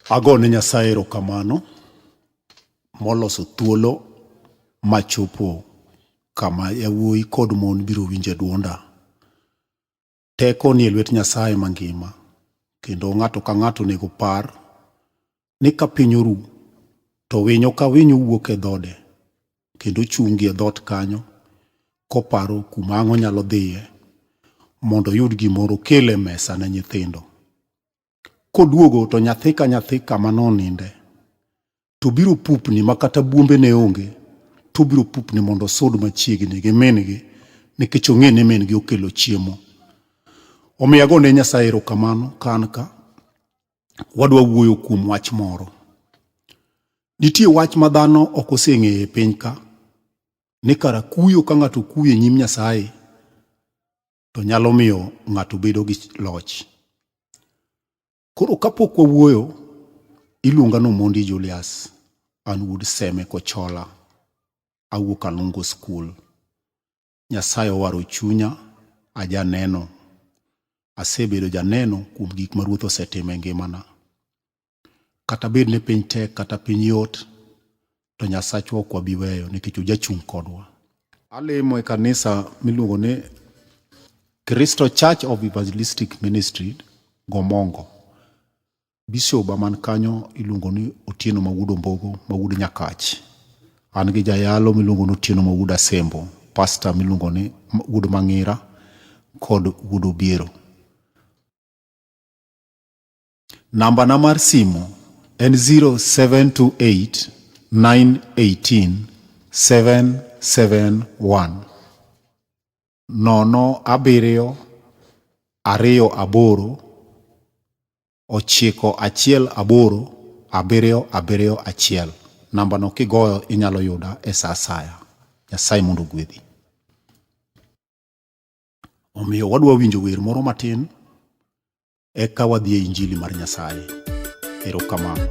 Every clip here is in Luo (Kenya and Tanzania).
Agone Nyasaye erokamano moloso thuolo machopo kama yawuoyi kod mon biro winje duonda. Teko ni e lwet Nyasaye mangima, kendo ng'ato ka ng'ato nego par ni ka piny oru to winyo ka winyo wuok e dhode kendo chungi e dhot kanyo koparo kuma ang'o nyalo dhiye mondo yud gimoro kele mesa ne nyithindo. Koduogo to nyathi ka nyathi kama noninde to biro pupni makata buombe ne onge, to biro pupni mondo sod machiegni gi min-gi nikech ong'e ni min-gi okelo chiemo. Omiyo agone Nyasaye erokamano ka an ka wadwa wuoyo kuom wach moro. Nitie wach ma dhano ok oseng'eyo e piny ka ni kara kuyo ka ng'ato kuyo e nyim Nyasaye to nyalo miyo ng'ato bedo gi loch. Koro kapok wawuoyo, iluonga Omondi Julius, an wuod Seme Kochola, awuok Alungu School. Nyasaye owaro chunya, ajaneno. Asebedo janeno kuom gik ma Ruoth osetimo e ngimana. Kata bed ne piny tek kata piny yot, to Nyasachwa ok wabi weyo nikech ojachung' kodwa. Alemo e kanisa miluongo ni Kristo Church of Evangelistic Ministry, Gomongo. Bishop man kanyo iluongo ni Otieno Mawuod Ombogo, Mawuod Nyakach. An gi jayalo miluongo ni Otieno Mawuod Asembo, pastor miluongo ni Wuod Mang'ira kod Wuod Obiero. Namba na mar simu en 0728 918 771 0728 918 Namba no kigoyo inyalo yuda e sa asaya. Nyasaye mondo ogwedhi. Omiyo wadwa winjo wer moro matin eka wadhi e injili mar Nyasaye. Erokamano.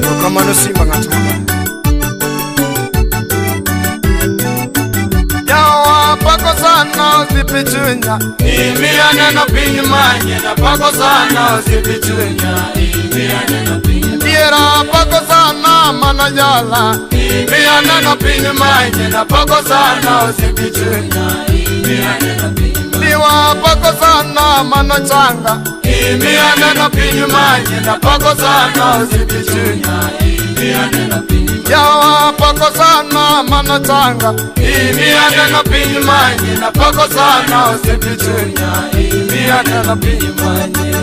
Erokamano simba ng'at maber. Yawa pako sana zipichunya, imiya neno piny manye na pako sana zipichunya, imiya neno piny Diera pako sana mana jala, imiya neno piny manye na pako sana zipichunya, imiya neno piny Diwa pako sana mana changa, imiya neno piny manye na pako sana zipichunya, imiya neno piny Yawa pako sana mana changa, imiya neno piny manye na pako sana zipichunya, imiya neno piny manye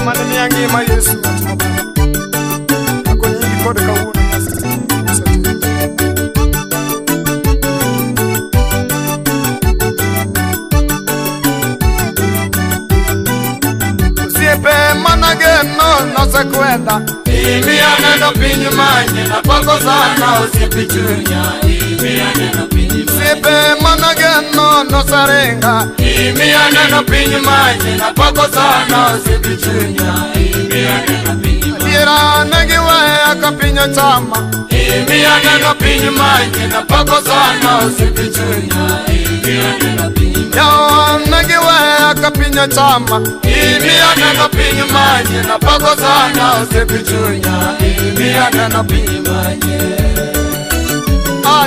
Mane ni angima Yesu ako nyingi kod kawuono Siepe manageno nosekwenda imiya neno piny manye na pako sana osipichunya imiya neno piny Siepe manageno nosarenga imiya neno piny manye na pako sana osipichunya imiya neno piny Diera negiweya ka piny ochama imiya neno piny manye na pako sana osipichunya imiya neno piny Yawa negiweya ka piny ochama imiya neno piny manye na pako sana osipichunya imiya neno piny manye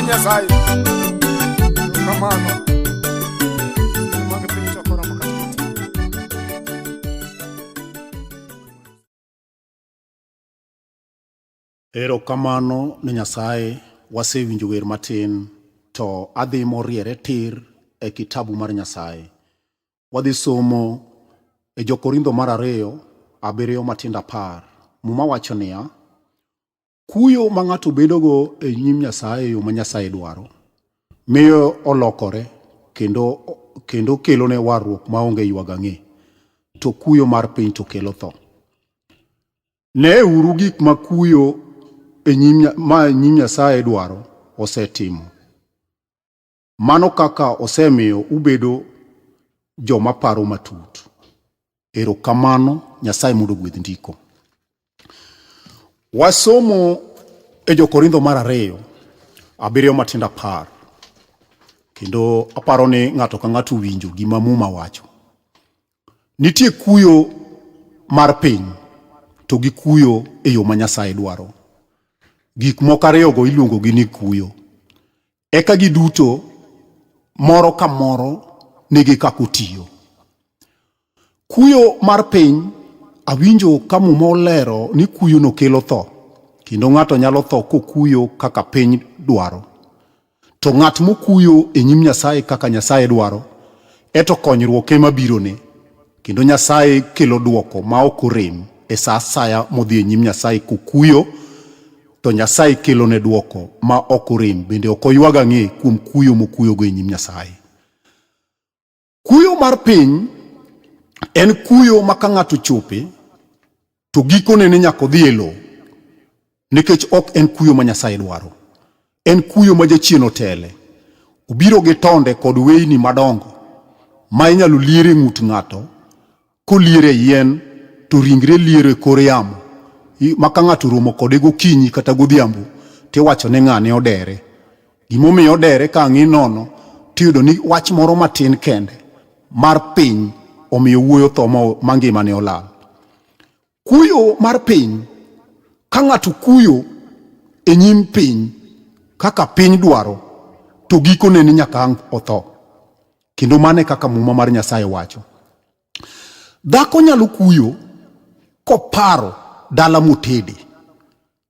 Nyasaye kamano Erokamano ne Nyasaye. Wasewinjo wer matin to adhi moriere tir e kitabu mar Nyasaye. Wadhi somo e Jokorintho mar 2:7 matindo 10. Muma wacho niya, kuyo ma ng'ato bedogo e nyim Nyasaye yo ma Nyasaye dwaro miyo olokore kendo kelo ne warruok maonge ywag ang'e, to kuyo mar piny to kelo tho. Ne uru gik ma kuyo e nyim Nyasaye dwaro osetimo. Mano kaka osemiyo ubedo joma paro matut. Erokamano. Nyasaye mondo ogwedh ndiko. Wasomo E Jo-Korintho mar 2, 7 matindo 10. Kendo aparo ni ng'ato ka ng'ato winjo gima Muma wacho. Nitie kuyo mar piny to gi kuyo e yo ma Nyasaye dwaro. Gik moko ariyogo iluongo gi ni kuyo. Eka giduto moro ka moro nigi kaka otiyo. Kuyo mar piny awinjo ka Muma olero ni kuyo no kelo tho. Kendo ng'ato nyalo tho kokuyo kaka piny dwaro. To ng'at mokuyo e nyim Nyasaye kaka Nyasaye dwaro, eto konyruok ema birone. Kendo Nyasaye kelo duoko ma ok orem e sa asaya modhi e nyim Nyasaye kokuyo, to Nyasaye kelo ne duoko ma ok orem, bende ok oywaga ng'e kuom kuyo mokuyogo e nyim Nyasaye. Kuyo mar piny en kuyo ma ka ng'ato chope to gikone ne nyaka odhi e lowo, nikech ok en kuyo ma Nyasaye dwaro. En kuyo ma jachien otele. Obiro gi tonde kod weyni madongo ma inyalo liere ng'ut ng'ato, koliere yien to ringre liere kor yamo, ma ka ng'ato romo kode gokinyi kata godhiambo tiwacho ne ng'ane odere. Gimomiyo odere ka ng'i nono tiyudo ni wach moro matin kende mar piny omiyo wuoyo tho ma ngimane olal. Kuyo mar piny, ka ng'ato kuyo e nyim piny kaka piny dwaro, to gikone ni nyaka ang' otho. Kendo mane kaka Muma mar Nyasaye wacho. Dhako nyalo kuyo koparo dala motede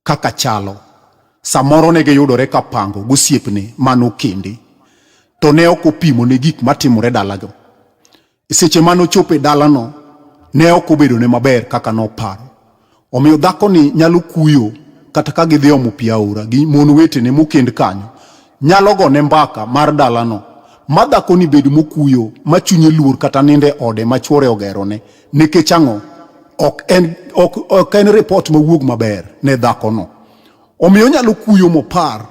kaka chalo. Samoro ne giyudore ka pango gosiepne mano kende, to ne ok opimo ne gik matimore dalago. Seche mano chope dalano ne ok obedo ne maber kaka noparo. Omiyo dhako ni nyalo kuyo kata ka gidhi omo pi aora gi mon wetene mokend kanyo, nyalo gone mbaka mar dalano ma dhako ni bed mokuyo ma chunye luor kata ninde ode ma chwore ogerone, nikech ang'o? Ok en report mawuog maber ne dhako no. Omiyo nyalo kuyo mopar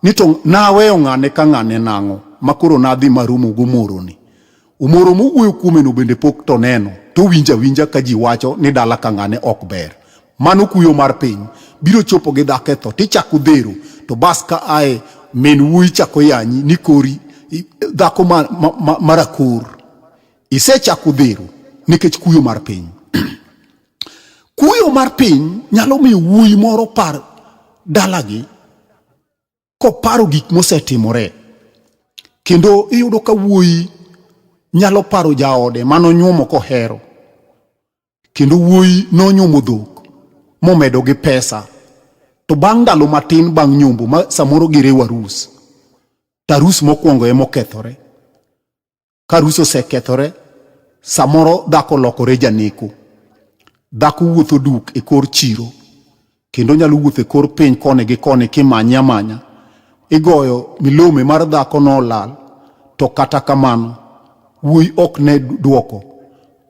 ni to naweyo ng'ane ka ng'ane nang'o makoro nadhi marumo gomoroni. Umoro mowuoyo kuome no bende pok to neno, to winja ka ji wacho ni dala ka ng'ane ok ber. Mano kuyo mar piny biro chopo gi dhako tho, tichako dhero, to bas ka ae min wuoyi chako yanyi ni kori dhako marakor. Isechako dhero nikech kuyo mar piny. Kuyo mar piny nyalo miyo wuoyi moro par dalagi koparo gik mosetimore. Kendo iyudo ka wuoyi nyalo paro jaode manonyuomo kohero. Kendo wuoyi nonyuomo dhok momedo gi pesa, to bang' ndalo matin bang' nyombo ma samoro girewo arus, tarus mokwongo emokethore. Ka arus osekethore, samoro dhako lokore janeko. Dhako wuotho duk e kor chiro, kendo nyalo wuotho e kor piny kone gi kone kimanya amanya. Igoyo milome mar dhako no lal, to kata kamano wuoyi ok ne duoko.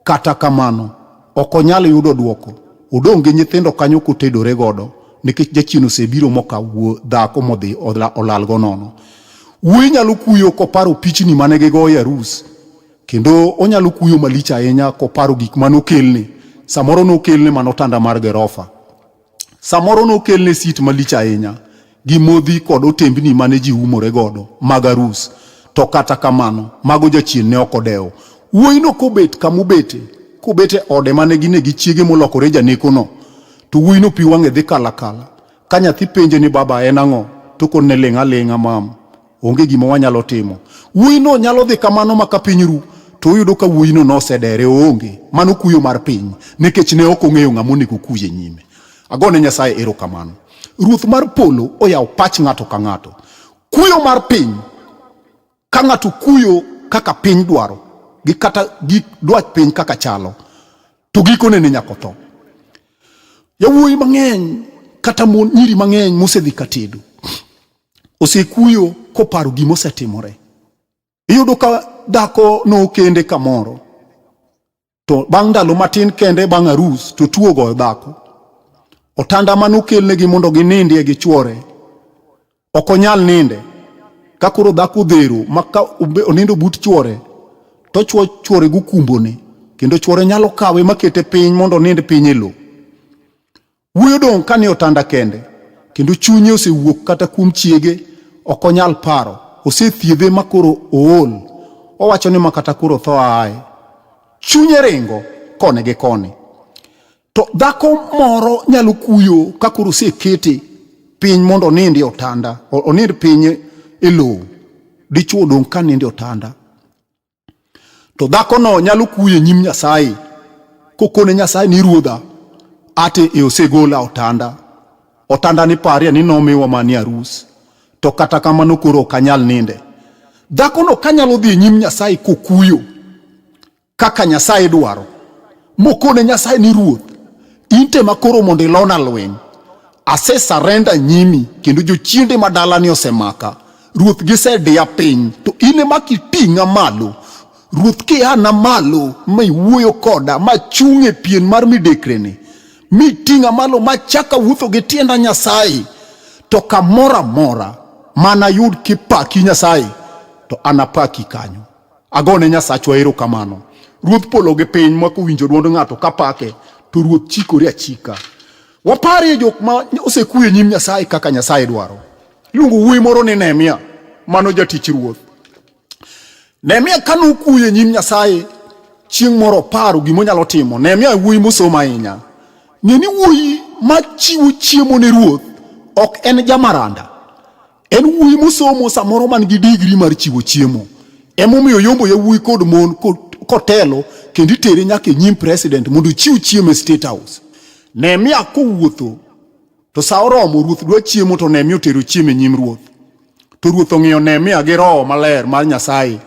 Kata kamano ok onyal yudo duoko. Odong' gi nyithindo kanyo kotedore godo, nikech jachien osebiro mokawo dhako modhi olal go nono. Wuoyi nyalo kuyo koparo pichni mane gigoyo e arus, kendo onyalo kuyo malich ahinya koparo gik manokelne. Samoro nokelne manotanda mar gerofa, samoro nokelne sit malich ahinya gi modhi kod otembni mane ji umore godo mag arus. To kata kamano mago jachien ne ok odewo. Wuoyi no kobet kamubete, kobete ode mane gine gi chiege molokore janeko no, to wuoyi no pi wang'e dhi kala kala. Ka nyathi penje ni baba en ang'o, to konne ling'a ling'a mam, onge gima wanyalo timo. Wuoyi no nyalo dhi kamano maka piny ru, to uyudo ka wuoyi no nosedere onge. Mano kuyo mar piny, nikech ne ok ong'eyo ng'ama onego kuye nyime. Agone Nyasaye erokamano. Ruoth mar polo oyaw pach ng'ato ka ng'ato. Kuyo mar piny, ka ng'ato kuyo kaka piny dwaro, gi kata gik dwach piny kaka chalo, to gikone ne nyaka tho. Yawuoyi mang'eny kata nyiri mang'eny mosedhi katedo osekuyo koparo gima osetimore. Iyudo ka dhako no kende kamoro, to bang' ndalo matin kende bang' arus to tuo goyo dhako. Otanda manokelnegi mondo ginindie gi chwore ok onyal ninde. Ka koro dhako dhero maka onindo but chwore, to chwore gokumbone, kendo chwore nyalo kawe makete piny mondo nind piny e lo. Wuoyo dong' kani otanda kende, kendo chunye osewuok kata kuom chiege ok onyal paro, osethiedhe makoro ool, owacho ni makata koro tho ae, chunye ringo kone gi koni. To dhako moro nyalo kuyo ka koro osekete piny mondo onindi otanda, onind piny e lowo, dichuo dong' ka nindi otanda. To dhako no nyalo kuyo e nyim Nyasaye kokone Nyasaye ni ruodha ate e osegola otanda, otanda ni paria ni nomiwa mani arus, to kata kamano koro kanyal ninde. Dhako no kanyalo dhi nyim Nyasaye kokuyo kaka Nyasaye dwaro, mokone Nyasaye ni ruoth, inte makoro mondo ilona lweny, ase sarenda nyimi kendo jochiende madala ni osemaka, ruoth gisediya piny, to ine makiting'a malo, ruoth kiana malo maiwuoyo koda machung'e pien mar midekreni, miting'a malo machaka wuotho gi tienda Nyasaye, to kamora mora mana yud kipaki Nyasaye, to anapaki kanyo. Agone Nyasachwa erokamano. Ruoth polo gi piny makowinjo duond ng'ato kapake, to ruoth chikore achika. Wapare jok ma osekuye nyim Nyasaye kaka Nyasaye dwaro. Luongo wuoyi moro ni Nehemia, mano jatich ruoth. Nehemia kano kuye nyim Nyasaye, chieng' moro paro gimonyalo timo. Nehemia wuoyi mosomo ahinya. Ng'eni wuoyi machiwo chiemo ne ruoth ok en jamaranda. En wuoyi mosomo samoro man gi digri mar chiwo chiemo. Emomiyo yombo ya wuoyi kod mon kotelo kendo itere nyaka nyim president mondo chiw chiemo e State House. Nehemia kowuotho to sa oromo ruoth dwa chiemo, to Nehemia otero chiemo e nyim ruoth. To ruoth ong'iyo Nehemia gi roho maler mar Nyasaye,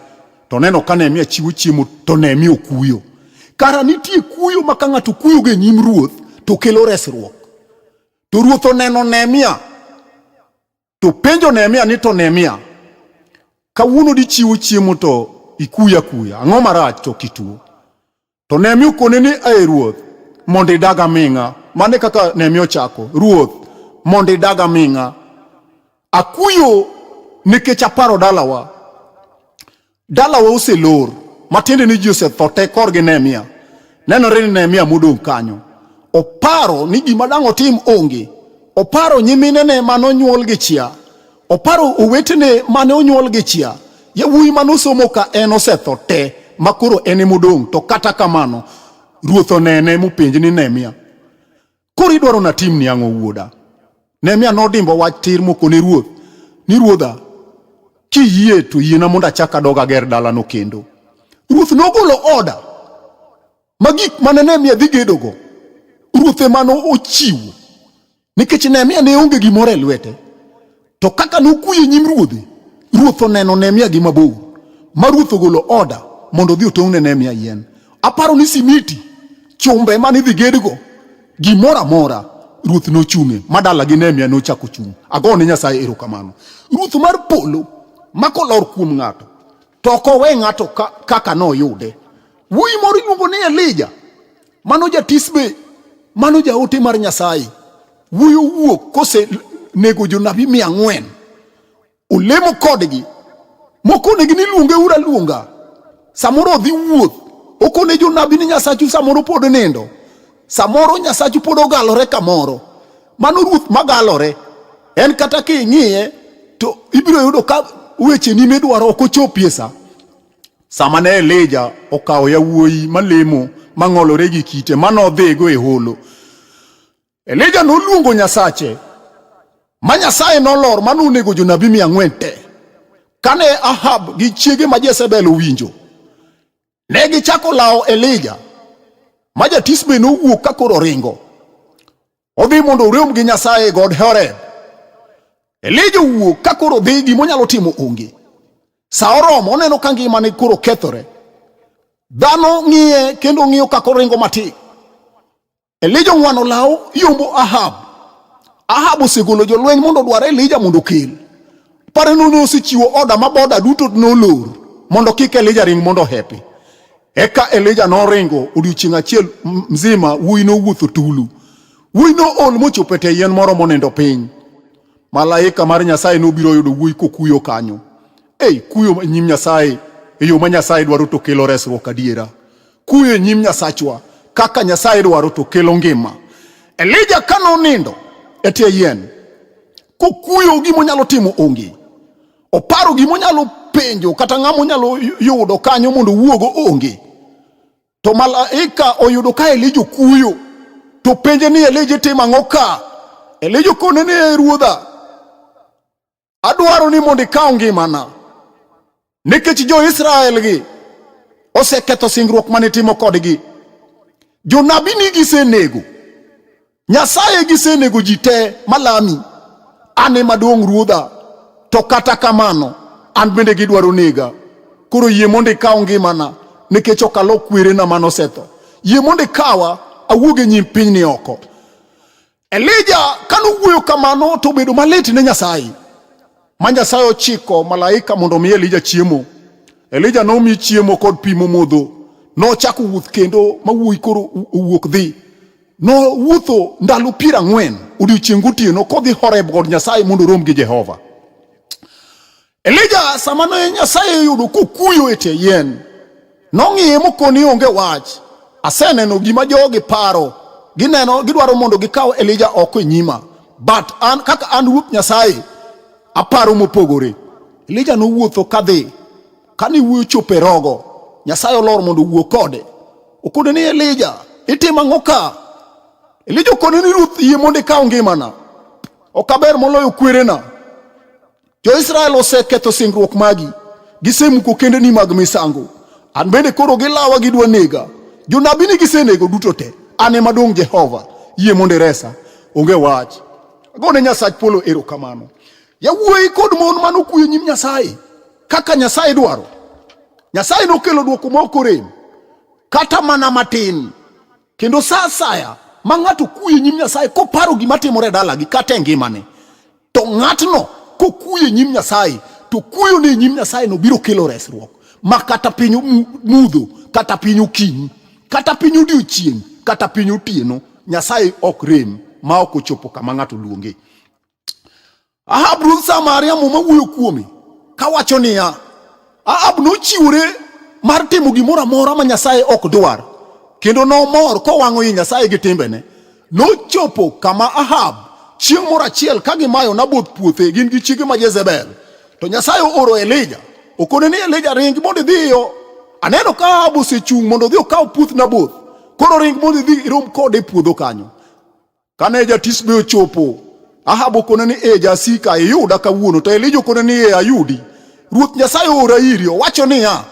to neno ka Nehemia chiwo chiemo, to Nehemia okuyo. Kara nitie kuyo ma ka ng'ato kuyo ge nyim ruoth to kelo resruok. To ruoth oneno Nehemia, to penjo Nehemia ni, to Nehemia, kawuono di chiwo chiemo to ikuya kuya, ang'o marach to kituo? To Nehemia okone ni ruoth mondo idag aming'a. Mane kaka Nehemia ochako, ruoth mondo idag aming'a, akuyo nikech aparo dalawa oselor, matiende ni ji osetho te korgi Nehemia. Nenore ni Nehemia modong' kanyo oparo ni gima dang' otim onge. Oparo nyiminene manonyuol gi chia, oparo owetene mane onyuol gi chia, yawuoyi manosomo ka en osetho te, makoro ene modong'. To kata kamano ruoth onene mopenj ni, Nehemia, koro idwaro na tim ni ang'o wuoda? Nehemia nodimbo wach tir mokone ruoth ni, ruodha, kiyie to yiena mondo achak adog ager dalano kendo. Ruoth nogolo oda magik mane Nehemia dhi gedogo, ruoth emano ochiwo, nikech Nehemia ne onge gimoro e lwete. To kaka nokuye nyim ruodhi, ruoth oneno Nehemia gi mabor, ma ruoth ogolo oda mondo dhi otong'ne Nehemia yien. Aparo ni simiti, chumbe mane dhi gedgo, gimoro amora, ruoth nochung'e, madala gi Nehemia nochako chung'. Agone Nyasaye erokamano. Ruoth mar polo makolor kuom ng'ato, to ok owe ng'ato kaka noyude. Wuoyi moro iluongo ni Elija, mano jatisbe, mano jaote mar Nyasaye. Wuoyi owuok kose nego jonabi 400, olemo kodgi, mokonegi ni luonge ura luonga. Samoro odhi wuoth, okone jonabi ni Nyasachu samoro pod nindo, samoro Nyasachu pod ogalore kamoro. Mano ruoth magalore. En kata king'iye to ibiro yudo ka weche ni midwaro ok ochopie sa. Sama ne Elija okawo yawuoyi malemo mang'olore gi kite manodhigo e holo, Elija noluongo Nyasache, ma Nyasaye nolor manonego jonabi 400 te. Kane Ahab gi chiege ma Jezebel owinjo, ne gichako lawo Elija, ma jatisbe nowuok ka koro ringo odhi mondo orem gi Nyasaye God Horeb. Elija owuok ka koro dhi gimonyalo timo onge. Sa oromo oneno ka ngimane koro kethore. Dhano ng'iye kendo ng'iyo ka koringo matin. Elija ng'wano law yombo Ahab. Ahab osegolo jolweny mondo odwar Elija mondo okel. Pare nono osechiwo oda ma boda duto nolor mondo kik Elija ring mondo hepi. Eka Elija noringo odiochieng' achiel mzima, wuoyi nowuotho tulu. Wuoyi no ol mochopo te yien moro monindo piny. Malaika mar Nyasaye nobiro yudo wuoyi kokuyo kanyo. Kuyo nyim Nyasaye e yo ma Nyasaye dwaro to kelo resruok adiera. Kuyo nyim Nyasachwa kaka Nyasaye dwaro to kelo ngima. Elija kano nindo e tie yien, kokuyo gimo nyalo timo onge. Oparo gimo nyalo penjo kata ng'amo nyalo yudo kanyo mondo wuogo onge. To malaika oyudo ka Elija kuyo, to penje ni Elija timo ang'o ka? Elija kone ni ruodha, adwaro ni mondo ikaw ngimana, nikech jo-Israel gi oseketho singruok mane timo kodgi. Jonabi ni gisenego, Nyasaye gisenego ji te malami. Ane maduong' ruodha, to kata kamano an bende gidwaro nega. Koro yie mondo ikaw ngimana, nikech okalo kwerena mano setho. Yie mondo ikawa awuog e nyim pinyni oko. Elija kanowuoyo kamano to bedo malit ne Nyasaye. Ma Nyasaye ochiko malaika mondo mi Elija chiemo. Elija nomi chiemo kod pi momodho. Nochako wuoth kendo mawuoyi koro owuok dhi. No wuotho ndalo 40 odiochieng' gotieno kodhi Horeb god Nyasaye mondo rom gi Jehova. Elija sama ne Nyasaye yudo kokuyo e tie yien, nong'iye mokoni onge wach. Aseneno gima jogi paro, gineno gidwaro mondo gikaw Elija oko e nyima, but an kaka an Ruoth Nyasaye aparo mopogore. Elija nowuotho kadhi, kani wuoyo chope rogo, Nyasaye olor mondo wuo kode. Okone ni Elija, itimo ang'o ka? Elija okone ni Ruoth, yie mondo ikaw ngimana, okaber moloyo kwerena. Jo-Israel oseketho singruok magi, gisemuko kendeni mag misango. An bende koro gilawa gidwa nega. Jonabi ni gisenego duto te. Ane madong' Jehova, yie mondo iresa, onge wach. Agone Nyasach polo erokamano. Yawuoyi kod mon manokuyo nyim Nyasaye, kaka Nyasaye dwaro. Nyasaye nokelo dwoko ma ok orem, kata mana matin. Kendo sa asaya ma ng'ato kuyo nyim Nyasaye koparo gima timore dalagi kata e ngimane, to ng'atno kokuyo nyim Nyasaye, to kuyo ne nyim Nyasaye no biro kelo resruok. Ma kata piny mudho, kata piny okinyi, kata piny odiochieng', kata piny otieno, Nyasaye ok rem ma ok ochopo kama ng'ato luonge. Ahab ruodh Samaria mo mawuoyo kuome kawacho niya, Ahab nochiwore mar timo gimoro amora ma Nyasaye ok dwar, kendo nomor kowang'o i Nyasaye gi timbene. Nochopo kama Ahab chieng' moro achiel ka gimayo Naboth puothe gin gi chiege ma Jezebel. To Nyasaye oro Elija, okone ni Elija ring mondo idhiyo. Aneno ka Ahab osechung' mondo dhi okaw puoth Naboth, koro ring mondo idhi irom kode e puodho kanyo. Kane jatis be ochopo, Ahab okone ni jasika iyuda kawuono, to Elija okone ni ayudi. Ruoth Nyasaye ora iri, owacho niya,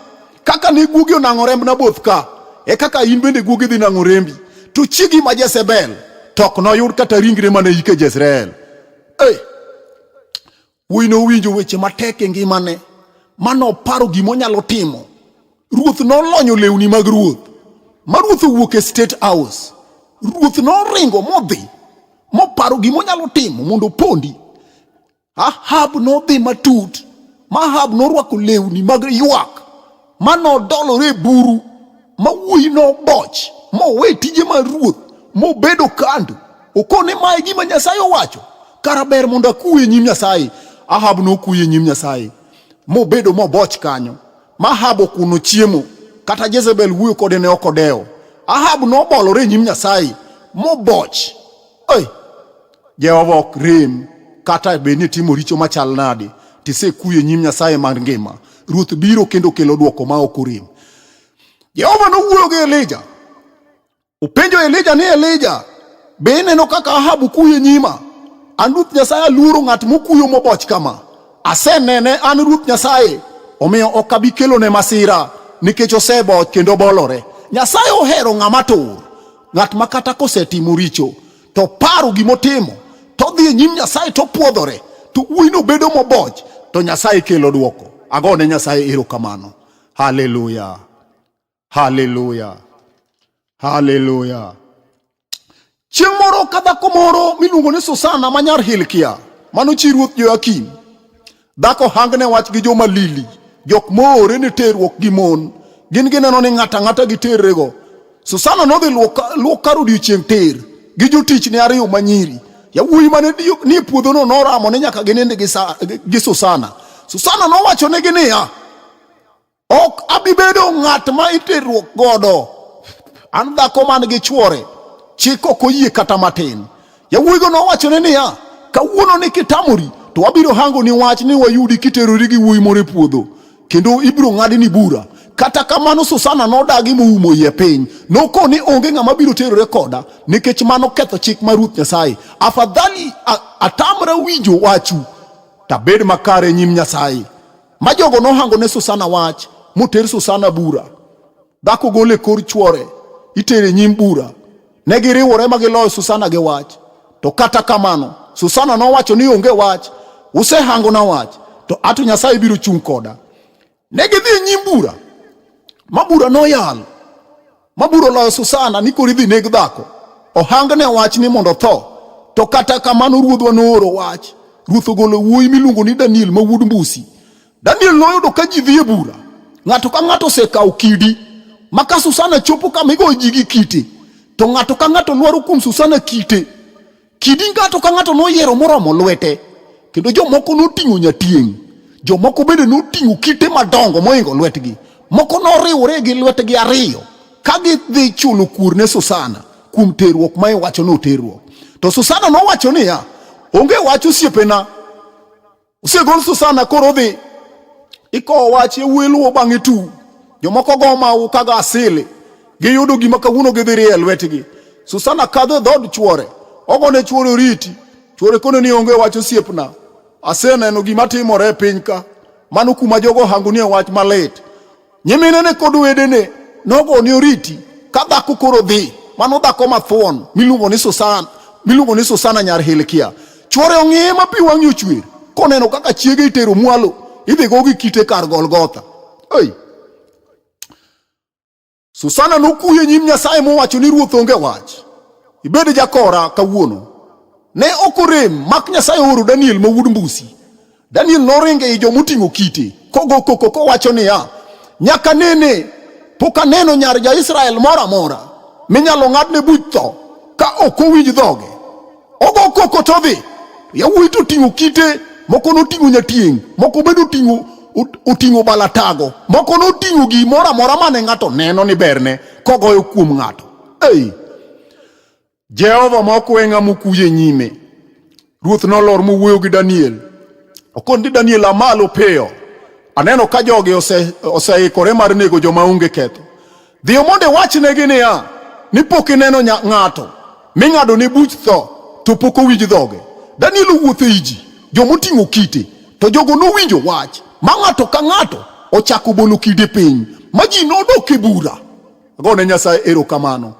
kaka ne guogi onang'o remb Naboth ka, e kaka in bende guogi dhi nang'o rembi. To chiegi ma Jezebel tok noyud kata ringre mane ike Jezreel. Wuoyi nowinjo weche matek e ngimane, manoparo gimonyalo timo. Ruoth nolonyo lewni mag ruoth, ma ruoth owuok e State House. Ruoth noringo modhi, moparo gimonyalo timo mondo pondi. Ahab nodhi matut, ma Ahab norwako lewni mag ywak, manodolore e buru, ma wuoyi noboch, mowe tije mar ruoth, mobedo kando. Okone mae gima Nyasaye owacho, kara ber mondo akuye nyim Nyasaye. Ahab nokuye nyim Nyasaye, mobedo moboch kanyo. Ma Ahab okuno chiemo, kata Jezebel wuoyo kode ne ok odewo. Ahab nobolore nyim Nyasaye, moboch. Jehova ok rem, kata beni timo richo machal nade, tisekuye nyim Nyasaye mar ngima. Ruoth biro kendo kelo dwoko ma ok orem. Jehova nowuoyo gi Elija, openjo Elija ni, Elija, be ineno kaka Ahab kuyo nyima? An Ruoth Nyasaye aluoro ng'at mokuyo moboch kama. Asenene an Ruoth Nyasaye, omiyo ok abi kelone masira, nikech oseboch kendo bolore. Nyasaye ohero ng'ama tur, ng'at ma kata kosetimo richo, to paro gimotimo, to dhi e nyim Nyasaye to puodhore, to wuoyino bedo moboch, to Nyasaye kelo dwoko. Agone Nyasaye erokamano. Haleluya, haleluya, haleluya. Chieng' moro ka dhako moro miluongo ni Susana ma nyar Hilkia, mano chi ruoth Joakim. Dhako hangne wach gi joma lili, jok moore ne terruok gi mon. Gin gineno ni ng'ata ng'ata gi terrego. Susana nodhi luok kar odiochieng' ter gi jotich ne ariyo manyiri. Yawuoyi mane ni puodhono noramo ni nyaka ginindi gi Susana. Susana nowacho negi niya, ok abibedo ng'at ma iterruok godo. An dhako man gi chwore, chik ok oyie kata matin. Yawuoyigo nowacho niya, kawuono ni kitamori to wabiro hango ni wach ni wayudi kiterori gi wuoyi moro e puodho kendo ibiro ng'adi ni bura. Kata kamano Susana nodagi moumo yie piny, noko ni onge ng'ama biro terore koda nikech mano ketho chik mar Ruoth Nyasaye. Afadhali atamra winjo wachu tabed makare nyim Nyasaye. Ma jogo nohango ne Susana wach moter Susana bura. Dhako gole kor chwore itere nyim bura. Ne giriwore ma giloyo Susana gi wach. To kata kamano Susana nowacho ni onge wach, usehango na wach, to ato Nyasaye biro chung' koda. Ne gidhi nyim bura. Mabura noyal. Mabura loyo Susana ni kori dhi neg dhako. Ohangne wach ni mondo tho. To kata kamano ruodhwa nooro wach. Ruoth ogolo wuoyi miluongo ni Daniel ma wuod Mbusi. Daniel noyudo ka ji dhi e bura. Ng'ato ka ng'ato osekawo kidi. Maka Susana chopo kama igoyo ji gi kite. To ng'ato ka ng'ato lwaro kuom Susana kite. Kidi ng'ato ka ng'ato noyiero moromo lwete. Kendo jomoko noting'o nyatieng'. Jomoko bende noting'o kite madongo moingo lwetgi. Moko noriwore gi lwetgi ariyo ka gidhi chulo kur ne Susana kuom terruok ma iwacho no terruok. To Susana nowacho niya, onge wach osiepena. Osegol Susana koro dhi ikowo wach e welo bang'e tu. Jomoko go mau kaga asili giyudo gima kawuono gidhi rie lwetgi. Susana kadho dhod chwore, ogone chwore riti. Chwore kono ni onge wach osiepna. Aseneno gima timore e piny ka. Mano kuma jogo hango ni wach malit. Nyiminene kod wedene nogo ni oriti ka dhako koro dhi. Mano dhako mathuon miluongo ni Susana nyar Hilkia. Chwore ong'iye ma pi wang'e ochwer koneno kaka chiege itero mwalo idhi go gi kite kar Golgotha. Oi. Susana nokuye nyim Nyasaye mowacho ni ruoth onge wach. Ibed jakora kawuono. Ne okorem mak Nyasaye oro Daniel ma wuod Mbusi. Daniel noringe i jomoting'o kite kogo koko kowacho niya, nyaka nene pok aneno nyar ja Israel mora mora minyalo ng'adne buch tho ka ok owinj dhoge. Ogo koko to dhi. Yawuoyi to ting'o kite, moko noting'o nyatieng', moko bende oting'o balatago, moko noting'o gimoro mora mane ng'ato neno ni berne kogoyo kuom ng'ato. Ei. Jehova moko e ng'ama okuye nyime. Ruoth nolor mowuoyo gi Daniel. Okon ni Daniel amalo peyo. Aneno ka jogi oseikore mar nego joma onge ketho. Dhiyo mondo wachnegi niya, ni pok ineno ng'ato ming'ado ne buch tho to pok owinj dhoge. Daniel owuotho e ji, jomoting'o kite, to jogo nowinjo wach ma ng'ato ka ng'ato ochako bolo kide piny ma ji nodok e bura. Agone Nyasaye erokamano.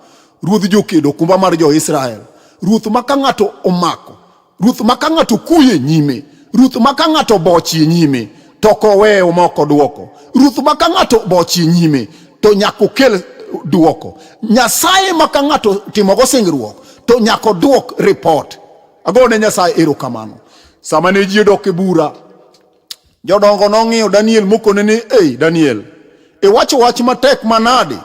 Ruodh jokedo kumba mar jo-Israel. Ruoth ma ka ng'ato omako, ruoth ma ka ng'ato kuye nyime, ruoth ma ka ng'ato bochie nyime to koweyo moko duoko. Ruoth ma ka ng'ato bochie nyime to nyako kel duoko. Nyasaye ma ka ng'ato timogo singruok to nyako duok report. Agone Nyasaye erokamano. Sama ne ji dok e bura, jodongo nong'iyo Daniel mokone ni, ei Daniel, iwacho wach matek manade.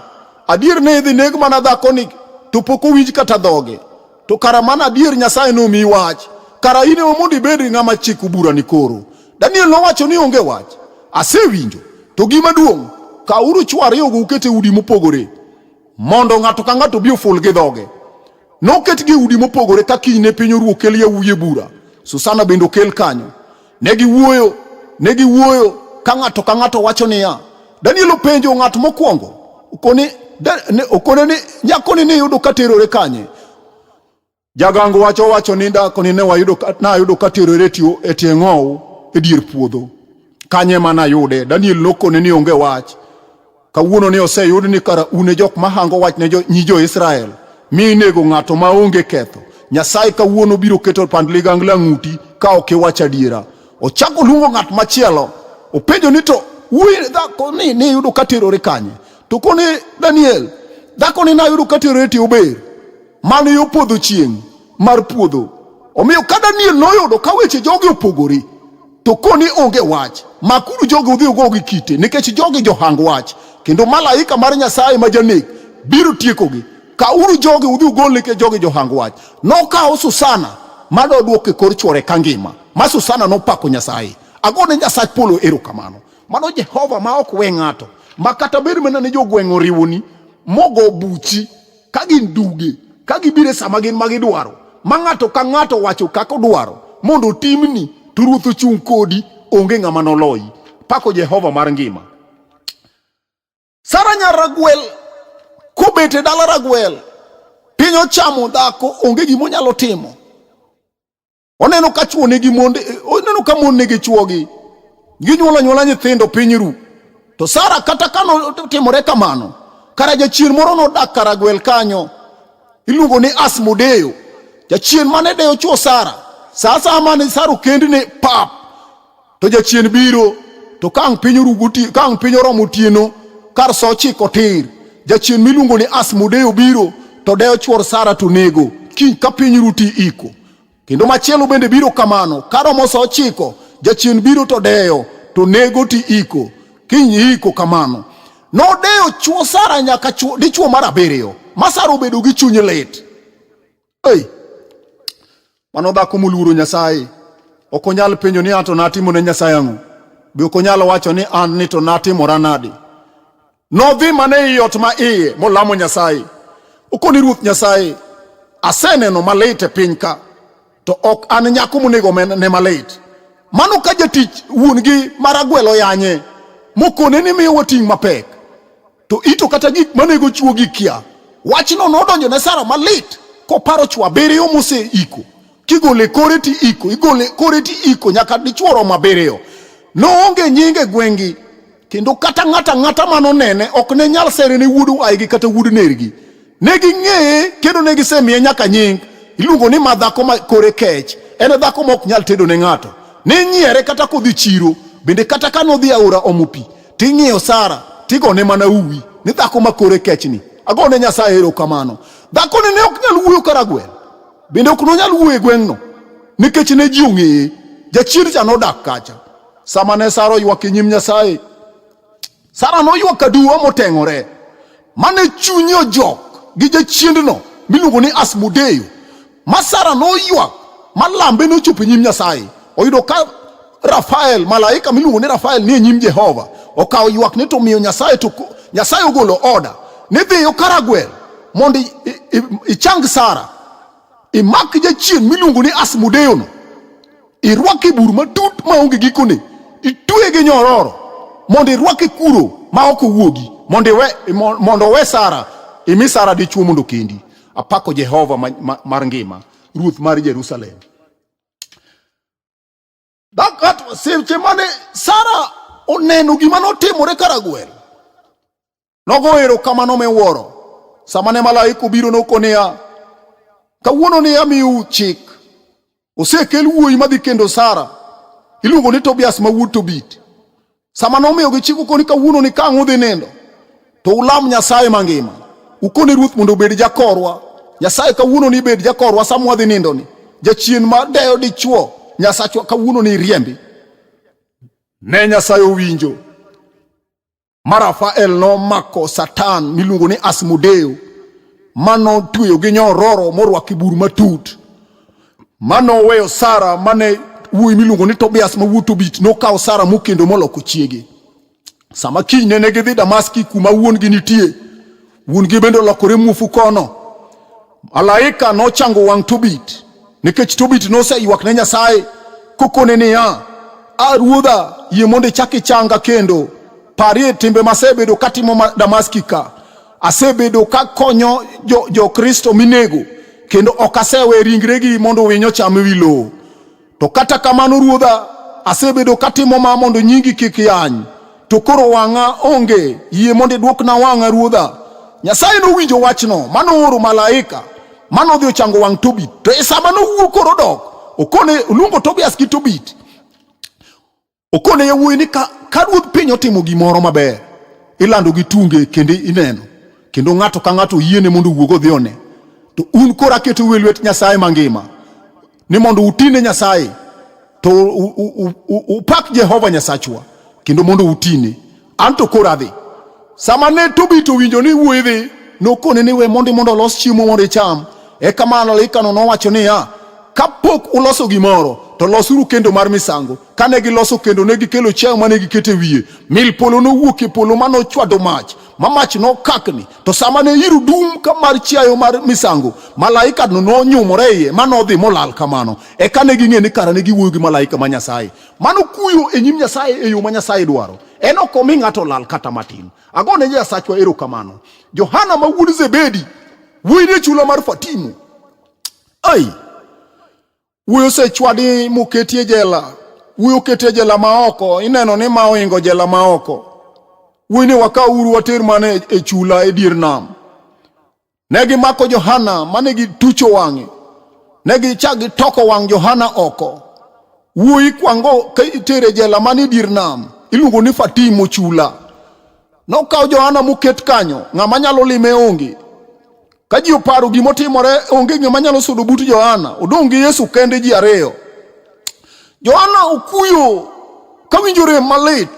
Adier ne idhi neg mana dhako ni to pok owinj kata dhoge. To kara mana adier Nyasaye nomiyi wach. Kara in ema mondo ibed ng'ama chiko bura ni koro. Daniel nowacho ni onge wach. Asewinjo. To gima duong', kauru chwo ariyogo ukete udi mopogore mondo ng'ato ka ng'ato bi oful gi dhoge. Noketgi udi mopogore ka kiny ne piny oruo kel yawuoyi e bura. Susana bende okel kanyo. Ne giwuoyo ka ng'ato wacho niya, Daniel openjo ng'at mokwongo, okone ni nyakoni ne yudo ka terore kanye. Jagango wacho ni ndakoni ne ayudo ka terore e tie ng'owu e dier puodho. Kanye mana yude. Daniel nokone ni onge wach. Kawuono ni oseyud ni kara une jok mahango wach ne nyi jo-Israel mi nego ng'ato ma onge ketho. Nyasaye kawuono biro keto pand ligangla ng'uti ka ok iwacho adiera. Ochako luongo ng'at machielo. Openjo ni to wuoyi dhako ni yudo ka terore kanye. To kone Daniel, dhako ni na yudo ka terore tie ober mane yo podho chieng' mar puodho. Omiyo ka Daniel noyudo ka weche jogi opogore, to koni onge wach, makuru jogi udhi ugo gi kite, nikech jogi johang wach. Kendo malaika mar Nyasaye ma janek biro tiekogi. Kauru jogi udhi ugol nikech jogi johang wach. Nokawo Susana madoduoke kor chwore kangima. Ma Susana nopako Nyasaye. Agone Nyasaye polo erokamano. Mano Jehova ma ok we ng'ato. Ma kata bed mana ne jogweng'o riwoni mogo buchi ka gin duge, ka gibire sama gin magidwaro. Ma ng'ato ka ng'ato wacho kako dwaro mondo timni to ruoth ochung' kodi, onge ng'ama noloyi. Pako Jehova mar ngima. Sara nyar Raguel kobet e dala Raguel, piny ochamo dhako, onge gima onyalo timo. Oneno ka chuo nigi monde, oneno ka mon nigi chuogi, ginyuolo anyuola nyithindo piny ru. To Sara kata kano timore kamano, kara jachien moro nodak Raguel kanyo, iluongo ni Asmodeo, jachien mane deyo chuo Sara. Sasa mane Sara kendne pap, to jachien biro, to kang piny ru, kang piny oromo otieno, kar so chiko tir, jachien miluongo ni Asmodeo biro, to deyo chuor Sara to nego, kiny ka piny ru ti iko. Kendo machielo bende biro kamano, karomo so chiko, jachien biro to deyo, to nego ti iko, kiny iko kamano. No deyo chuo Sara nyaka dichuo mar abiriyo, ma Sara obedo gi chuny lit. Mano dhako moluoro Nyasaye, ok onyal penjo ni ato natimo ne Nyasaye ang'o. Be ok onyal wacho ni an ni to natimora nade. Nodhi mane i ot ma iye molamo Nyasaye. Okoni Ruoth Nyasaye, aseneno malit e piny ka, to ok an nyako monego ne malit. Mano ka jatich wuon gi mar Raguel oyanye, mokone ni miyo wating' mapek, to ito kata gik manego chuo gi kia. Wachno nodonjo ne Sara malit, koparo chuo abiriyo mose iko. Kigole kore ti iko, igole kore ti iko, nyaka dichuoro mabiriyo. No onge nyinge gwengi, kendo kata ng'ata mano nene, ok ne nyal sere ne wuodu aigi kata wuodu nergi. Negi ng'eye, kendo negi semiye nyaka nying, iluongo ni madhako ma kore kech, ene dhako mok nyal tedo ne ng'ato. Ne nyiere kata kodhi chiro, bende kata kanodhi aora omo pi, ting'iyo Sara, tigone mana uwi, ni dhako ma kore kech ni. Agone Nyasaye erokamano. Dhako ne ok nyal wuoyo ka Raguel, bende ok nonyal wuoyo e gweng'no, nikech ne ji ong'eye. Jachir cha nodak kacha. Sama ne Sara oywak e nyim Nyasaye, Sara noywak aduwa moteng'ore, mane chunye ojok gi jachiendno miluongo ni Asmodeo. Ma Sara noywak, ma lambe nochopo e nyim Nyasaye. Oyudo ka Rafael, malaika miluongo ni Rafael, ni e nyim Jehova. Okawo ywak ni to miyo Nyasaye, to Nyasaye ogolo oda ni dhiyo ka Raguel mondo ichang Sara, imak jachien miluongo ni Asmodeo no, irwake bur matut maonge gikone, itwe gi nyororo, mondo irwake kuro ma ok owuogi, mondo we Sara, imi Sara dichuo mondo kendi. Apako Jehova mar ngima, Ruoth mar Jerusalem. Dakat seche mane Sara oneno gima notimore ka Raguel, nogo erokamano miwuoro. Sama ne malaika obiro nokoniya, kawuono ni amiyo chik, osekel wuoyi madhi kendo Sara, iluongo ni Tobias ma wuod Tobit. Sama nomiyo gi chik okoni kawuono ni kang' udhi nindo, to ulam Nyasaye mangima. Ukone Ruoth mondo obed jakorwa. Nyasaye kawuono ni bed jakorwa sama wadhi nindo ni. Jachien ma deyo dichuo, Nyasachwa kawuono ni riembi. Ne Nyasaye owinjo. Ma Rafael nomako Satan miluongo ni Asmodeo, mano tuyo gi nyororo morwaki bur matut. Mano weyo Sara, mane wuoyi miluongo ni Tobias ma wuod Tobit nokawo Sara mokendo moloko chiege. Sama kiny ne gidhi Damaski kuma wuon gi nitie, wuon gi bende olokore muofu kono. Malaika nochango wang' Tobit, nikech Tobit noseywak ne Nyasaye kokone niya, Ruodha, yie mondo ichak ichanga kendo. Parie timbe masebedo katimo Damaski ka. Asebedo ka konyo jo Kristo minego, kendo ok asewe ringregi mondo winyo cham wi lowo. To kata kamano Ruodha, asebedo katimo ma mondo nyingi kik yany. To koro wang'a onge, yie mondo iduokna wang'a Ruodha. Nyasaye nowinjo wachno, manooro malaika, manodhi ochango wang' Tobit. To e sama nowuok koro dok, okone oluongo Tobias gi Tobit. Okone yawuoyi ni ka Ruoth piny otimo gimoro maber, ilando gi tunge kendo ineno, kendo ng'ato ka ng'ato yiene mondo wuog odhi one. To un kora keto lwet Nyasaye mangima, ni mondo utine Nyasaye, to upak Jehova Nyasachwa, kendo mondo utine. Anto kora adhi. Sama ne Tobit owinjo ni wuoyi dhi, nokone ni we mondo los chiemo mondo icham. Eka malaika no nowacho niya, kapok uloso gimoro, to losuru kendo mar misango. Kane giloso kendo ne gikelo chiayo mane gikete wiye, mil polo nowuok e polo mano chwado mach, mamach no kakni to samane iru dum kamar chiayo mar misango malaika no nyumore iye mano dhi molal kamano e kane ging'e ni karane giwuoyo gi malaika ma Nyasaye mano kuyo e nyim Nyasaye e yo ma Nyasaye dwaro en ok omi ng'ato lal kata matin. Agone Nyasachwa erokamano. Johana ma wuod Zebedi wuoyi ne chula mar Fatimo ai wuoyo sechwadi moketi e jela wuoyo kete jela ma oko ineno ni ma oingo jela ma oko wuoyi ne wakauru water mane e chula e dier nam negi mako Johana mane gi tucho wang'e negi chagi toko wang Johana oko wuoyi kwango ka itere jela mane dier nam iluongo ni Fatimo chula no kawo Johana moket kanyo ng'ama nyalo lime onge ka ji oparo gimotimore onge ng'ama nyalo sudo but Johana odong' gi Yesu kende ji ariyo. Johana okuyo kawinjore malit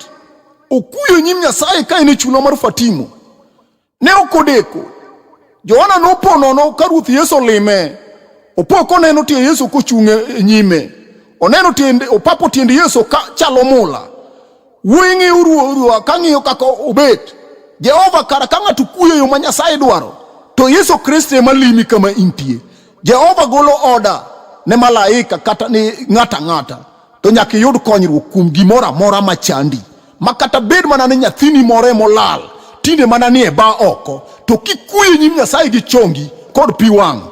okuyo nyim Nyasaye ka ene chulo mar Fatimo ne okodeko. Johana no ponono ka Ruoth Yesu lime opoko neno tie Yesu kochung'e nyime oneno tiende opapo tiende Yesu ka chalo mula wuoyi uru kang'iyo kako obet Jehova kara ka ng'ato kuyo yo ma Nyasaye dwaro to Yesu Kristo ema limi kama intie. Jehova golo oda ne malaika kata ni ng'ata to nyaka yud konyruok kuom gimoro amora machandi makata bed mana ni nyathini more molal tinde mana ni e ba oko to kikuyo nyim Nyasaye gi chongi kod pi wang'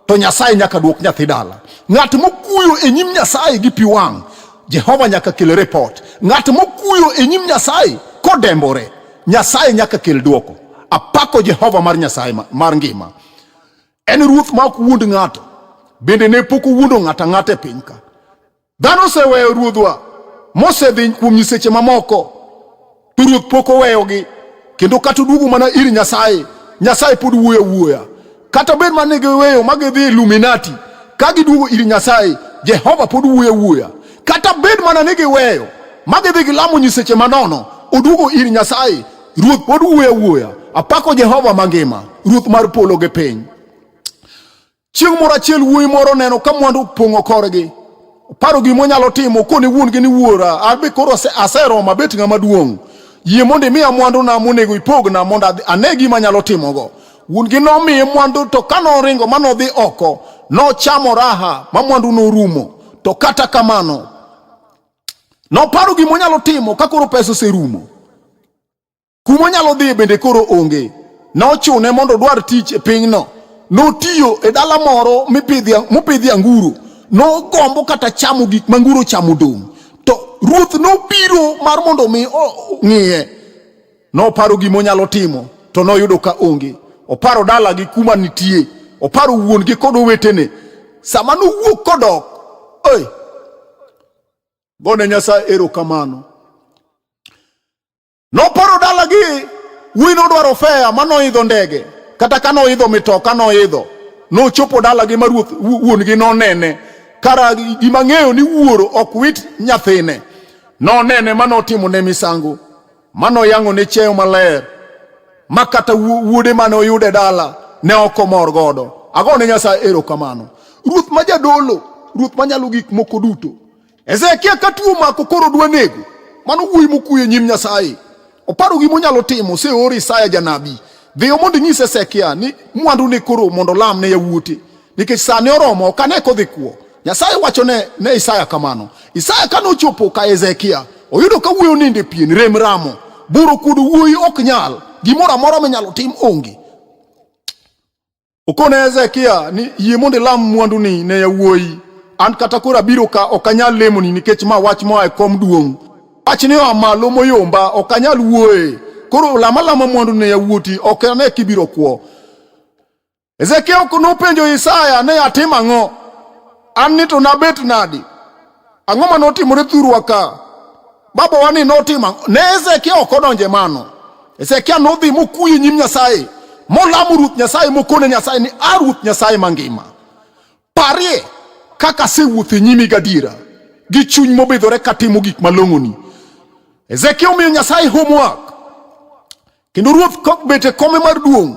to Nyasaye nyaka duok nyathi dala. Ng'at mokuyo e nyim Nyasaye gi pi wang' Jehova nyaka kel report. Ng'at mokuyo e nyim Nyasaye kodembore Nyasaye nyaka kel duoko. Apako Jehova mar Nyasaye mar ngima. En Ruoth ma ok wuond ng'ato bende ne pok owuondo ng'ata e piny ka. Dhano oseweyo ruodhwa mosedhi kuom nyiseche mamoko to Ruoth pok oweyogi kendo kata oduogo mana ir Nyasaye pod wuoya kata bed mane giweyo magidhi Illuminati ka giduogo ir Nyasaye Jehova pod wuoya kata bed mana ne giweyo magidhi gilamo nyiseche manono oduogo ir Nyasaye Ruoth pod wuoya. Apako Jehova mangima Ruoth mar polo gi piny. Chieng' moro achiel wuoyi moro neno ka mwandu pong'o korgi paro gimonyalo timo kone wuon gi ni wuora abe koro aseroma bet ng'ama duong' yie mondo imiya mwandu na monego ipogna mondo ane gima nyalo timogo. Wuon gi nomiye mwandu to kano ringo manodhi oko nochamo raha ma mwandu norumo to kata kamano noparo gimonyalo timo ka koro pesa oserumo kumonyalo dhi bende koro onge. Nochune mondo dwar tich e pinyno notiyo e dala moro mopidhi anguro nogombo kata chamo gik manguro chamo dong' to Ruoth nobiro mar mondo mi ng'iye noparo gimonyalo timo to noyudo ka onge. Oparo dala gi kuma nitie oparo wuon gi kod owetene sama nowuok kodok gone Nyasaye erokamano. Noparo dala gi wuoyi nodwaro fea manoidho ndege kata kanoidho mitoka noidho nochopo dala gi ma Ruoth wuon gi nonene kara gima ng'eyo ni wuoro ok wit nyathine nonene manotimo ne misango manoyang'o ne cheyo maler makata wuode mane oyude dala ne okomor godo. Agone Nyasaye erokamano. Ruoth ma jadolo Ruoth manyalo gik moko duto. Ezekia ka tuo mako koro dwa nego mano wuoyi mokuyo nyim Nyasaye oparo gimonyalo timo seoro Isaya janabi dhiyo mondo nyise Hezekia ni mwandu ne koro mondo lam ne yawuote nikech sane oromo kane kodhi kuo. Nyasaye wacho ne Isaya kamano. Isaya kanochopo ka Hezekia oyudo ka wuoyo ninde pien rem ramo buro kudu wuoyi ok nyal gimoro amora menyalo tim onge. Okone Hezekia ni yie mondo lam mwandu ni ne yawuoyi an kata koro abiro ka okanyal lemoni nikech ma wach moa e kom duong'. Wachni oa malo moyomba okanyal wuoye koro lama mwandu ne yawuoti ok ane kibiro kuo. Hezekia ok nopenjo Isaya ne atim ang'o an ni to nabet nadi ang'o manotimore thurwa ka baba wani notimo ne Hezekia ok odonje mano. Hezekia nodhi mokuyo nyim Nyasaye molamo Ruoth Nyasaye mokone Nyasaye ni Ruoth Nyasaye mangima parie kaka sewuotho nyimi gadira gi chuny mobidhore katimo gik malong'oni. Hezekia omiyo Nyasaye homework kendo Ruoth bete kome mar duong'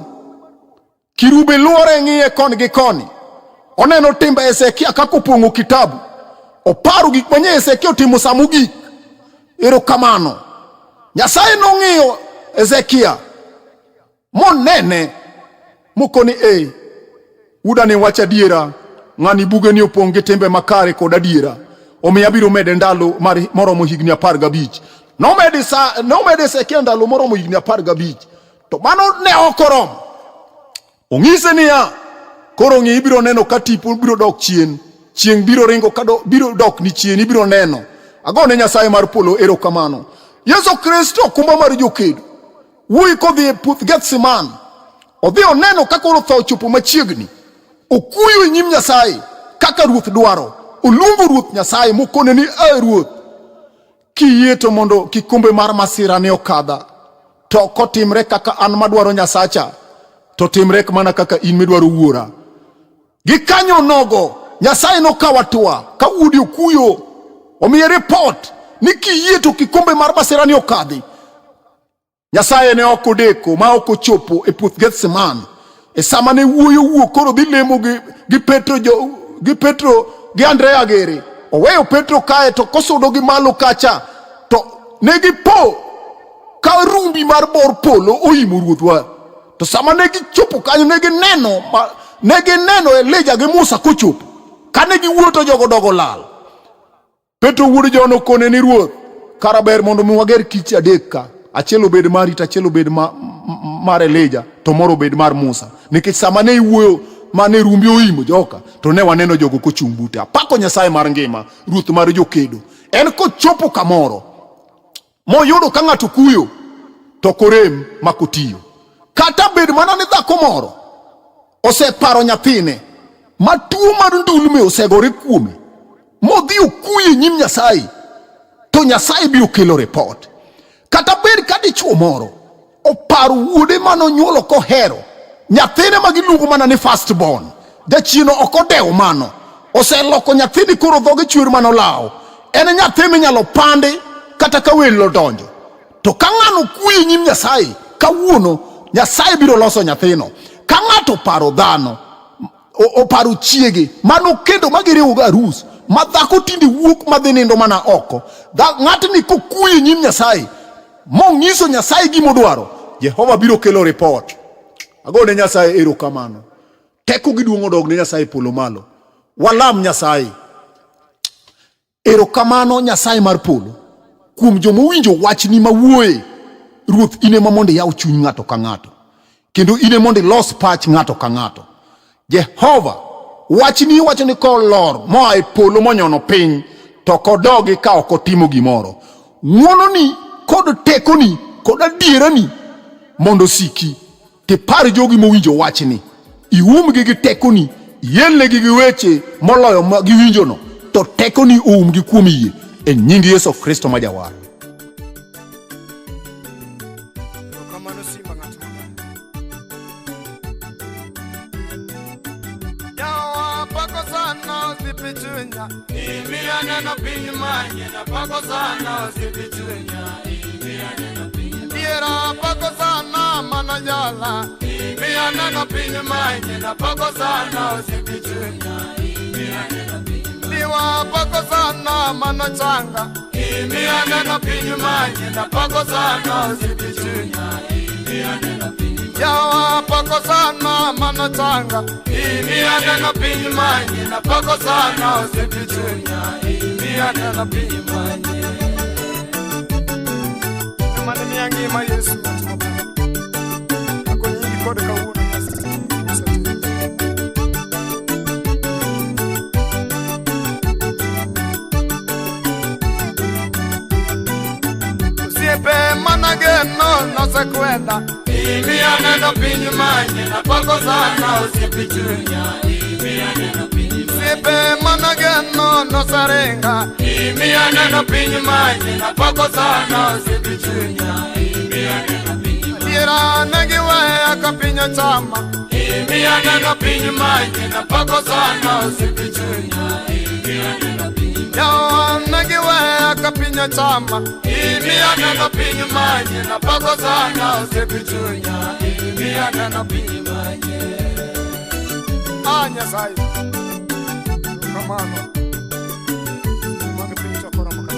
kirube luore ng'iye koni gi koni oneno timbe Hezekia kako pong'o kitabu oparo gik manye Hezekia otimo samogik. Erokamano Nyasaye nong'iyo Hezekia monene mokoni udani wacha diera ng'ani buge ni opong' gi tembe makare kod adiera omiyo abiro mede ndalo moromo higni 15. Nomede sekia ndalo moromo higni 15 to mano ne ok oromo. Ong'ise niya koro ng'i ibiro neno ka tipo biro dok chien, chieng' biro ringo biro dok ni chien, ibiro neno. Agone Nyasaye mar polo erokamano. Yesu Kristo okumba mar jokedo wuoyi kodhi e puoth Gethsemane, odhi oneno ka koro tho ochopo machiegni, okuyo e nyim Nyasaye kaka ruoth dwaro, oluongo ruoth Nyasaye mokone ni ruoth, kiyie to mondo kikombe mar masira ne okadha, to kotimre kaka an madwaro Nyasacha, to timre mana kaka in midwaro wuora. Gikanyo nogo Nyasaye nokawo atua ka udi okuyo, omiye report ni kiyie to kikombe mar masira ne okadhi. Nyasaye ne ok odeko ma ok ochopo e puoth Gethsemane e sama ne wuoyo koro dhi lemo gi Petro gi Andrea gere. Oweyo Petro kae to kosudo gi malo kacha to ne gipo ka rumbi mar bor polo oimo ruodhwa. To sama ne gichopo kanyo ne gineno Elijah gi Musa kochopo. Kane giwuoto jogo dogo lal. Petro wuod John okone ni ruoth, kara ber mondo mi wager kich adek ka. Achiel obed mari, achiel obed mar Elijah, to moro obed mar Musa. Nikech sama ne iwuoyo mane rumbi oimo joka, to ne waneno jogo kochung' bute. Apako Nyasaye mar ngima, ruoth mar jokedo. En kochopo kamoro moyudo ka ng'ato kuyo to korem makotiyo. Kata bed mana ni dhako moro oseparo nyathine ma tuo mar ndulme osegore kuome, modhi okuye nyim Nyasaye, to Nyasaye biro kelo report. Kata bed ka dichuo moro oparo wuode manonyuolo kohero, nyathine magiluongo mana ni first born, jachino ok odewo mano, oseloko nyathini koro dhoge chwer manolawo, en nyathi minyalo pande kata ka welo donjo. To ka ng'ano kuye nyim Nyasaye, kawuono Nyasaye biro loso nyathino. Ka ng'ato oparo dhano, oparo chiege mano kendo magiriwogo arus, ma dhako tindi wuok madhi nindo mana oko, ng'atni kokuye nyim Nyasaye mong'iso Nyasaye gimodwaro, Jehova biro kelo report. Agone Nyasaye erokamano. Teko giduong'o dog ne Nyasaye polo malo. Walam Nyasaye. Erokamano Nyasaye mar polo kuom jomowinjo wachni mawuoye. Ruoth ine ma mondo yaw chuny ng'ato ka ng'ato, kendo ine mondo los pach ng'ato ka ng'ato. Jehova wachni wacho ni kolor moa e polo monyono piny to kodogi ka ok otimo gimoro. Ng'wononi kod tekoni kod adierani mondo siki. Tipar jogi mowinjo wachni, iumgi gi tekoni, ielnegi gi weche moloyo ma giwinjono, to tekoni oumgi kuom yie e nying Yesu Kristo ma Jawar. Diwa pako sana mano changa, imianeno pinyu manye na pako sana usipichunya. Yawa pako sana mano changa, imianeno pinyu manye na pako sana usipichunya. Imianeno pinyu manye. Maneni yangi ma Yesu ako nyingi kode kauna. No se cuenta, y mi aneno pinyu manye na pako sana usipichunya. Sipe manageno no se renga, y mi aneno pinyu manye na pako sana usipichunya. Tira negiwe akapinyo chama, y mi aneno pinyu manye na pako sana usipichunya. Yawa negiwe akapinyo chama, imianeno pinyu manye na pako sana usipichunya. Imianeno pinyu manye. Nyasaye kamano mage pinyu chakora makati.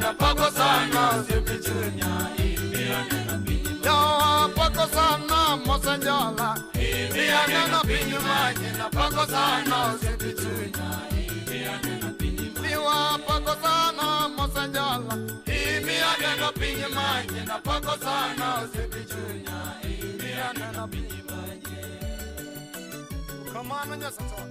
napako sana usipichunya imia neno pinyi maji yo pako sana mosanjola imia neno pinyi maji napako sana usipichunya imia neno pinyi maji liwa pako sana mosanjola imia neno pinyi maji napako sana usipichunya imia neno pinyi maji kamano nyasatwa